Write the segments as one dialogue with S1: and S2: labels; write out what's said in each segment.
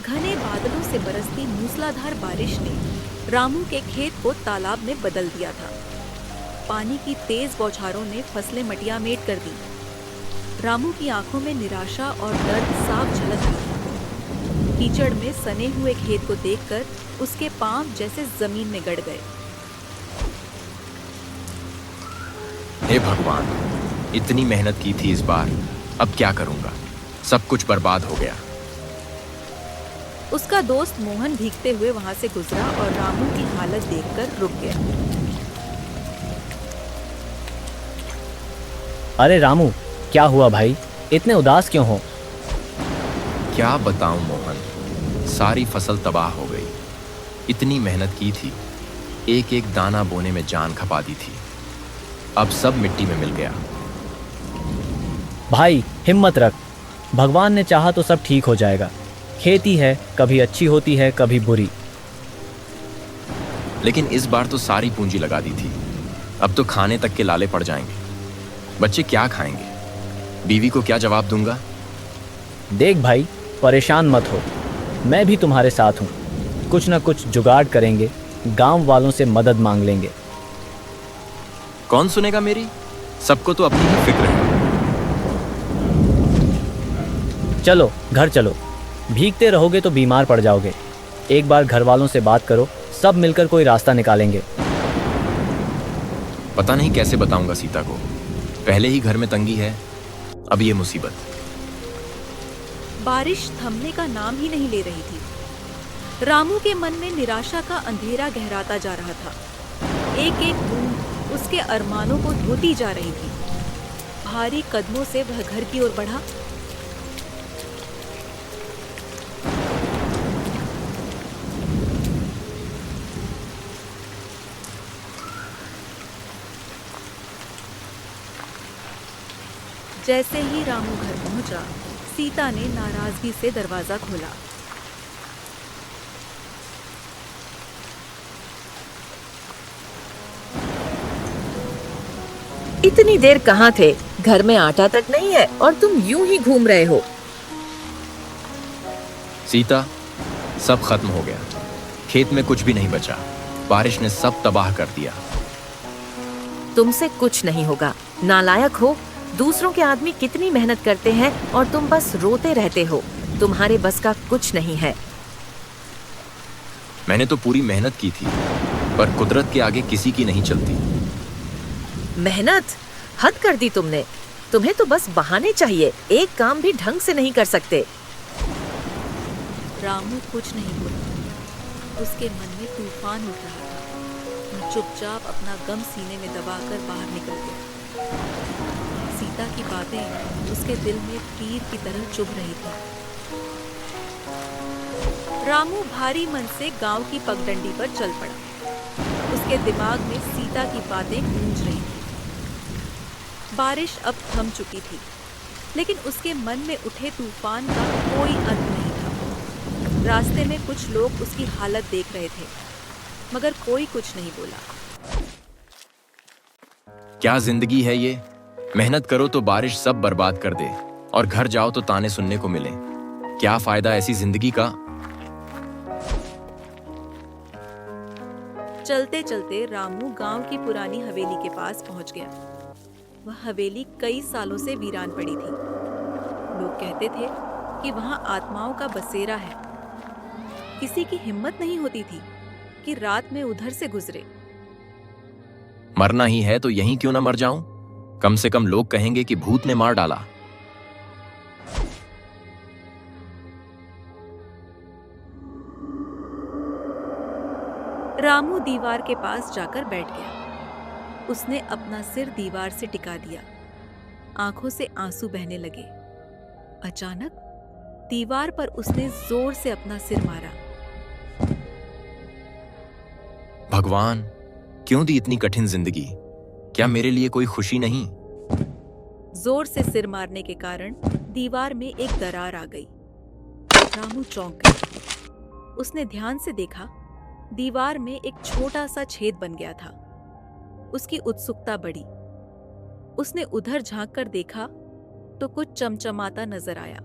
S1: घने बादलों से बरसती मूसलाधार बारिश ने रामू के खेत को तालाब में बदल दिया था। पानी की तेज बौछारों ने फसलें मटियामेट कर दी। रामू की आंखों में निराशा और दर्द साफ झलक रहा था। कीचड़ में सने हुए खेत को देखकर उसके पांव जैसे जमीन में गड़ गए।
S2: हे भगवान, इतनी मेहनत की थी इस बार, अब क्या करूंगा? सब कुछ बर्बाद हो गया।
S1: उसका दोस्त मोहन भीगते हुए वहां से गुजरा और रामू की हालत देखकर रुक गया।
S3: अरे रामू, क्या हुआ भाई? इतने उदास क्यों हो?
S2: क्या बताऊं मोहन, सारी फसल तबाह हो गई। इतनी मेहनत की थी, एक एक दाना बोने में जान खपा दी थी, अब सब मिट्टी में मिल गया।
S3: भाई हिम्मत रख, भगवान ने चाहा तो सब ठीक हो जाएगा। खेती है, कभी अच्छी होती है कभी बुरी।
S2: लेकिन इस बार तो सारी पूंजी लगा दी थी, अब तो खाने तक के लाले पड़ जाएंगे। बच्चे क्या खाएंगे? बीवी को क्या जवाब दूंगा?
S3: देख भाई, परेशान मत हो, मैं भी तुम्हारे साथ हूँ। कुछ ना कुछ जुगाड़ करेंगे, गांव वालों से मदद मांग लेंगे।
S2: कौन सुनेगा मेरी? सबको तो अपनी ही फिक्र है।
S3: चलो घर चलो, भीगते रहोगे तो बीमार पड़ जाओगे। एक बार घर वालों से बात करो, सब मिलकर कोई रास्ता निकालेंगे।
S2: पता नहीं कैसे बताऊंगा सीता को, पहले ही घर में तंगी है, अब ये मुसीबत।
S1: बारिश थमने का नाम ही नहीं ले रही थी। रामू के मन में निराशा का अंधेरा गहराता जा रहा था। एक एक बूंद उसके अरमानों को धोती जा रही थी। भारी कदमों से वह घर की ओर बढ़ा। जैसे ही रामू घर पहुंचा, सीता ने नाराजगी से दरवाजा खोला।
S4: इतनी देर कहाँ थे? घर में आटा तक नहीं है और तुम यूं ही घूम रहे हो।
S2: सीता, सब खत्म हो गया, खेत में कुछ भी नहीं बचा, बारिश ने सब तबाह कर दिया।
S4: तुमसे कुछ नहीं होगा, नालायक हो। दूसरों के आदमी कितनी मेहनत करते हैं और तुम बस रोते रहते हो। तुम्हारे बस का कुछ नहीं है।
S2: मैंने तो पूरी मेहनत की थी, पर कुदरत के आगे किसी की नहीं चलती।
S4: मेहनत? हद कर दी तुमने। तुम्हें तो बस बहाने चाहिए, एक काम भी ढंग से नहीं कर सकते।
S1: रामू कुछ नहीं बोला। उसके मन में तूफान उठ रहा था। वह चुपचाप अपना गम सीने में दबाकर बाहर निकल गया। सीता की बातें उसके दिल में तीर की तरह चुभ रही थी। रामू भारी मन से गांव की पगडंडी पर चल पड़ा। उसके दिमाग में सीता की बातें गूंज रही थी। बारिश अब थम चुकी थी, लेकिन उसके मन में उठे तूफान का कोई अंत नहीं था। रास्ते में कुछ लोग उसकी हालत देख रहे थे, मगर कोई कुछ नहीं बोला।
S2: क्या जिंदगी है ये? मेहनत करो तो बारिश सब बर्बाद कर दे, और घर जाओ तो ताने सुनने को मिले। क्या फायदा ऐसी जिंदगी का?
S1: चलते चलते रामू गांव की पुरानी हवेली के पास पहुंच गया। वह हवेली कई सालों से वीरान पड़ी थी। लोग कहते थे कि वहां आत्माओं का बसेरा है। किसी की हिम्मत नहीं होती थी कि रात में उधर से गुजरे।
S2: मरना ही है तो यहीं क्यों ना मर जाऊं? कम से कम लोग कहेंगे कि भूत ने मार डाला।
S1: रामू दीवार के पास जाकर बैठ गया। उसने अपना सिर दीवार से टिका दिया। आंखों से आंसू बहने लगे। अचानक दीवार पर उसने जोर से अपना सिर मारा।
S2: भगवान, क्यों दी इतनी कठिन जिंदगी? क्या मेरे लिए कोई खुशी नहीं?
S1: जोर से सिर मारने के कारण दीवार में एक दरार आ गई। रामू चौंक गया। उसने ध्यान से देखा, दीवार में एक छोटा सा छेद बन गया था। उसकी उत्सुकता बढ़ी। उसने उधर झांक कर देखा तो कुछ चमचमाता नजर आया।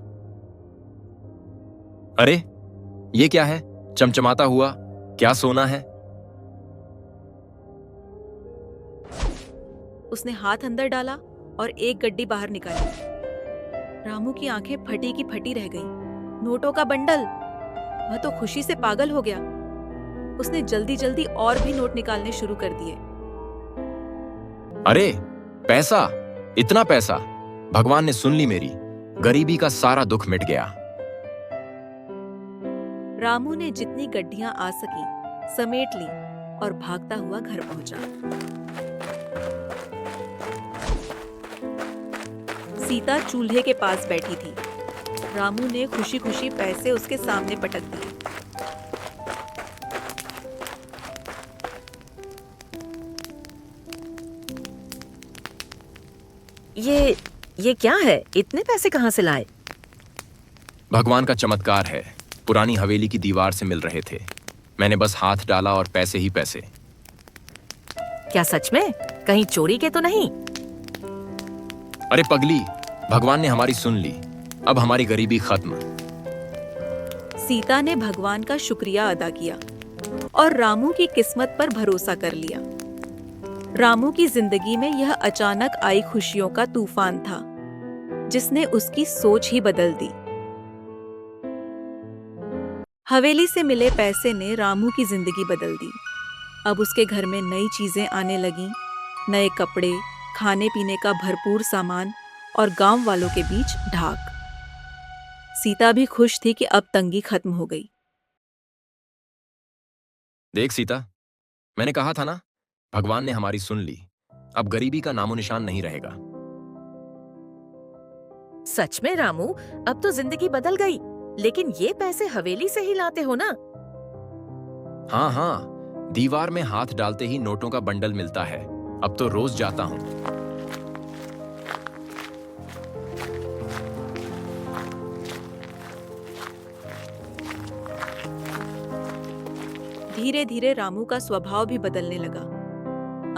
S2: अरे, ये क्या है? चमचमाता हुआ क्या सोना है?
S1: उसने हाथ अंदर डाला और एक गड्डी बाहर निकाली। रामू की आंखें फटी की फटी रह गईं। नोटों का बंडल! वह तो खुशी से पागल हो गया। उसने जल्दी जल्दी और भी नोट निकालने शुरू कर दिए।
S2: अरे पैसा! इतना पैसा! भगवान ने सुन ली मेरी। गरीबी का सारा दुख मिट गया।
S1: रामू ने जितनी गड्डियां आ सकी समेट ली और भागता हुआ घर पहुंचा। सीता चूल्हे के पास बैठी थी। रामू ने खुशी खुशी पैसे उसके सामने पटक दिए।
S4: ये क्या है? इतने पैसे कहाँ से लाए?
S2: भगवान का चमत्कार है। पुरानी हवेली की दीवार से मिल रहे थे। मैंने बस हाथ डाला और पैसे ही पैसे।
S4: क्या सच में? कहीं चोरी के तो नहीं?
S2: अरे पगली, भगवान ने हमारी सुन ली। अब हमारी गरीबी खत्म।
S1: सीता ने भगवान का शुक्रिया अदा किया और रामू की किस्मत पर भरोसा कर लिया। रामू की जिंदगी में यह अचानक आई खुशियों का तूफान था, जिसने उसकी सोच ही बदल दी। हवेली से मिले पैसे ने रामू की जिंदगी बदल दी। अब उसके घर में नई चीजें आने लगीं, नए कपड़े, खाने पीने का भरपूर सामान और गांव वालों के बीच ढाक। सीता भी खुश थी कि अब तंगी खत्म हो गई।
S2: देख सीता, मैंने कहा था ना, भगवान ने हमारी सुन ली। अब गरीबी का नामो निशान नहीं रहेगा।
S4: सच में रामू, अब तो जिंदगी बदल गई। लेकिन ये पैसे हवेली से ही लाते हो ना?
S2: हाँ हाँ, दीवार में हाथ डालते ही नोटों का बंडल मिलता है। अब तो रोज जाता हूं।
S1: धीरे धीरे रामू का स्वभाव भी बदलने लगा।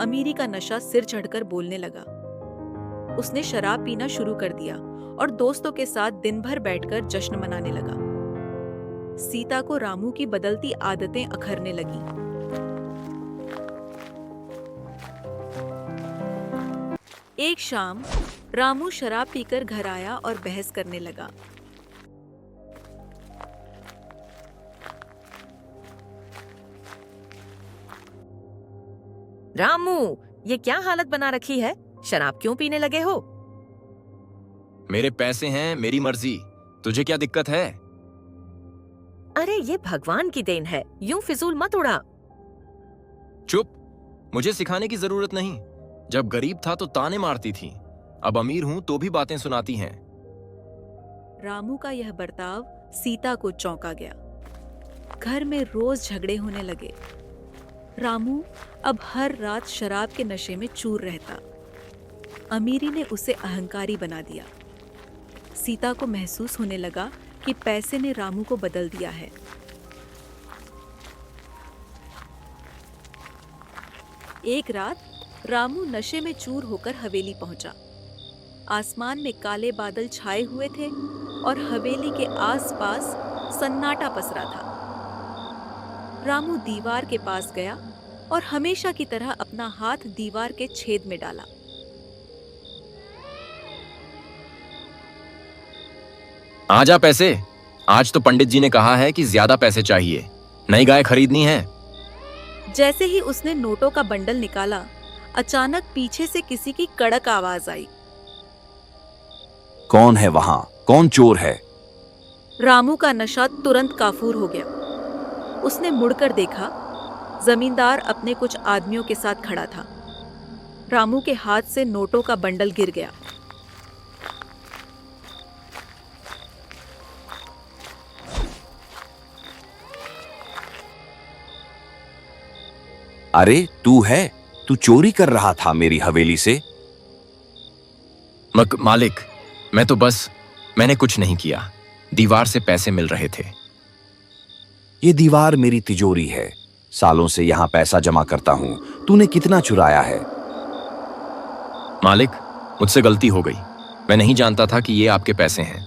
S1: अमीरी का नशा सिर चढ़कर बोलने लगा। उसने शराब पीना शुरू कर दिया और दोस्तों के साथ दिन भर बैठकर जश्न मनाने लगा। सीता को रामू की बदलती आदतें अखरने लगी। एक शाम रामू शराब पीकर घर आया और बहस करने लगा।
S4: रामू, ये क्या हालत बना रखी है? शराब क्यों पीने लगे हो?
S2: मेरे पैसे हैं, मेरी मर्जी। तुझे क्या दिक्कत है?
S4: अरे ये भगवान की देन है, यूं फिजूल मत उड़ा।
S2: चुप, मुझे सिखाने की जरूरत नहीं। जब गरीब था तो ताने मारती थी, अब अमीर हूं तो भी बातें सुनाती हैं।
S1: रामू का यह बर्ताव सीता को चौंका गया। घर में रोज झगड़े होने लगे। रामू अब हर रात शराब के नशे में चूर रहता। अमीरी ने उसे अहंकारी बना दिया। सीता को महसूस होने लगा कि पैसे ने रामू को बदल दिया है। एक रात रामू नशे में चूर होकर हवेली पहुंचा। आसमान में काले बादल छाए हुए थे और हवेली के आसपास सन्नाटा पसरा था। रामू दीवार के पास गया और हमेशा की तरह अपना हाथ दीवार के छेद में डाला।
S2: आजा पैसे। आज तो पंडित जी ने कहा है कि ज्यादा पैसे चाहिए, नई गाय खरीदनी है।
S1: जैसे ही उसने नोटों का बंडल निकाला, अचानक पीछे से किसी की कड़क आवाज आई।
S5: कौन है वहां? कौन चोर है?
S1: रामू का नशा तुरंत काफूर हो गया। उसने मुड़कर देखा, जमींदार अपने कुछ आदमियों के साथ खड़ा था। रामू के हाथ से नोटों का बंडल गिर गया।
S5: अरे तू है? तू चोरी कर रहा था मेरी हवेली से?
S2: मालिक, मैंने कुछ नहीं किया। दीवार से पैसे मिल रहे थे।
S5: ये दीवार मेरी तिजोरी है। सालों से यहाँ पैसा जमा करता हूँ। तूने कितना चुराया है?
S2: मालिक, मुझसे गलती हो गई। मैं नहीं जानता था कि ये आपके पैसे हैं।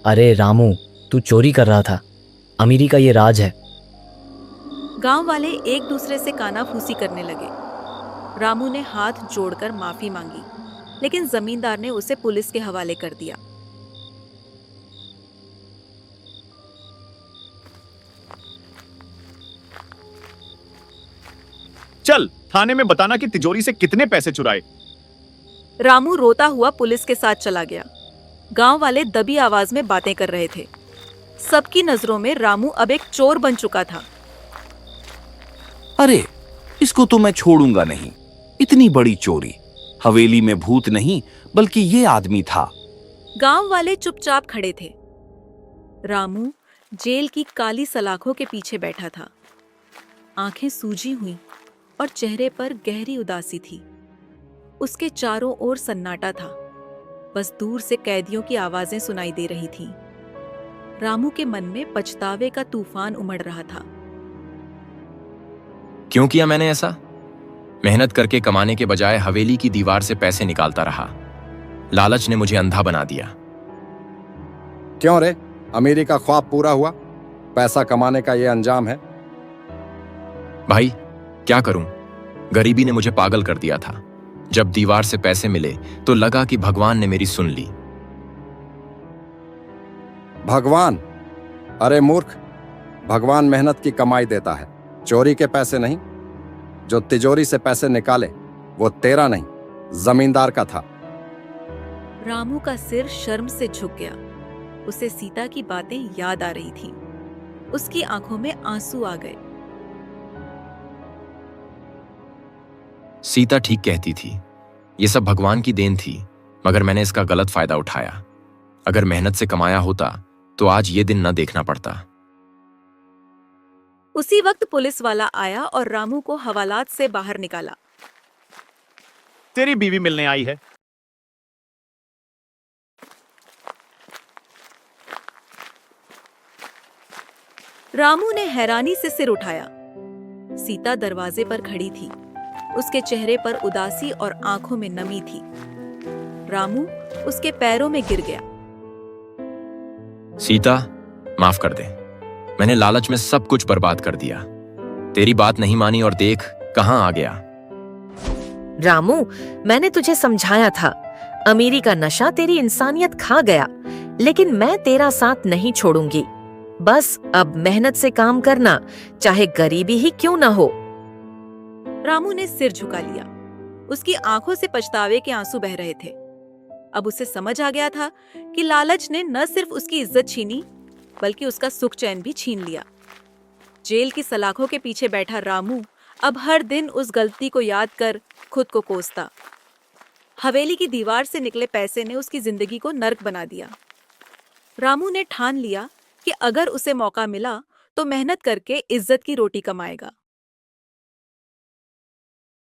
S3: अरे रामू, तू चोरी कर रहा था। अमीरी का ये राज है।
S1: गांव वाले एक दूसरे से कानाफूसी करने लगे। रामू ने हाथ जोड़कर माफी मांगी, लेकिन जमींदार ने उसे पुलिस के हवाले कर दिया।
S6: चल थाने में बताना कि तिजोरी से कितने पैसे चुराए।
S1: रामू रोता हुआ पुलिस के साथ चला गया। गांव वाले दबी आवाज में बातें कर रहे थे। सबकी नजरों में रामू अब एक चोर बन चुका था।
S5: अरे, इसको तो मैं छोड़ूंगा नहीं। इतनी बड़ी चोरी। हवेली में भूत नहीं बल्कि ये आदमी था।
S1: गांव वाले चुपचाप खड़े थे। रामू जेल की काली सलाखों के पीछे बैठा था। आंखें सूजी हुई और चेहरे पर गहरी उदासी थी। उसके चारों ओर सन्नाटा था। बस दूर से कैदियों की आवाजें सुनाई दे रही थीं। रामू के मन में पछतावे का तूफान उमड़ रहा था।
S2: क्यों किया मैंने ऐसा? मेहनत करके कमाने के बजाय हवेली की दीवार से पैसे निकालता रहा। लालच ने मुझे अंधा बना दिया।
S7: क्यों रे, अमीरी का ख्वाब पूरा हुआ? पैसा कमाने का ये अंजाम है?
S2: भाई क्या करूं, गरीबी ने मुझे पागल कर दिया था। जब दीवार से पैसे मिले तो लगा कि भगवान ने मेरी सुन ली।
S7: भगवान? अरे मूर्ख, भगवान मेहनत की कमाई देता है, चोरी के पैसे नहीं। जो तिजोरी से पैसे निकाले वो तेरा नहीं, जमींदार का था।
S1: रामू का सिर शर्म से झुक गया। उसे सीता की बातें याद आ रही थीं। उसकी आंखों में आंसू आ गए।
S2: सीता ठीक कहती थी, ये सब भगवान की देन थी, मगर मैंने इसका गलत फायदा उठाया। अगर मेहनत से कमाया होता तो आज ये दिन न देखना पड़ता।
S1: उसी वक्त पुलिस वाला आया और रामू को हवालात से बाहर निकाला।
S6: तेरी बीवी मिलने आई है।
S1: रामू ने हैरानी से सिर उठाया। सीता दरवाजे पर खड़ी थी। उसके चेहरे पर उदासी और आंखों में नमी थी। रामू उसके पैरों में गिर गया।
S2: सीता, माफ कर दे। मैंने लालच में सब कुछ बर्बाद कर दिया। तेरी बात नहीं मानी और देख कहां आ गया।
S4: रामू, मैंने तुझे समझाया था, अमीरी का नशा तेरी इंसानियत खा गया, लेकिन मैं तेरा साथ नहीं छोड़ूंगी। बस अब मेहनत से काम करना, चाहे गरीबी ही क्यों ना हो।
S1: रामू ने सिर झुका लिया। उसकी आंखों से पछतावे के आंसू बह रहे थे। अब उसे समझ आ गया था कि लालच ने न सिर्फ उसकी इज्जत छीनी, बल्कि उसका सुख चैन भी छीन लिया। जेल की सलाखों के पीछे बैठा रामू अब हर दिन उस गलती को याद कर खुद को कोसता। हवेली की दीवार से निकले पैसे ने उसकी जिंदगी को नर्क बना दिया। रामू ने ठान लिया कि अगर उसे मौका मिला तो मेहनत करके इज्जत की रोटी कमाएगा।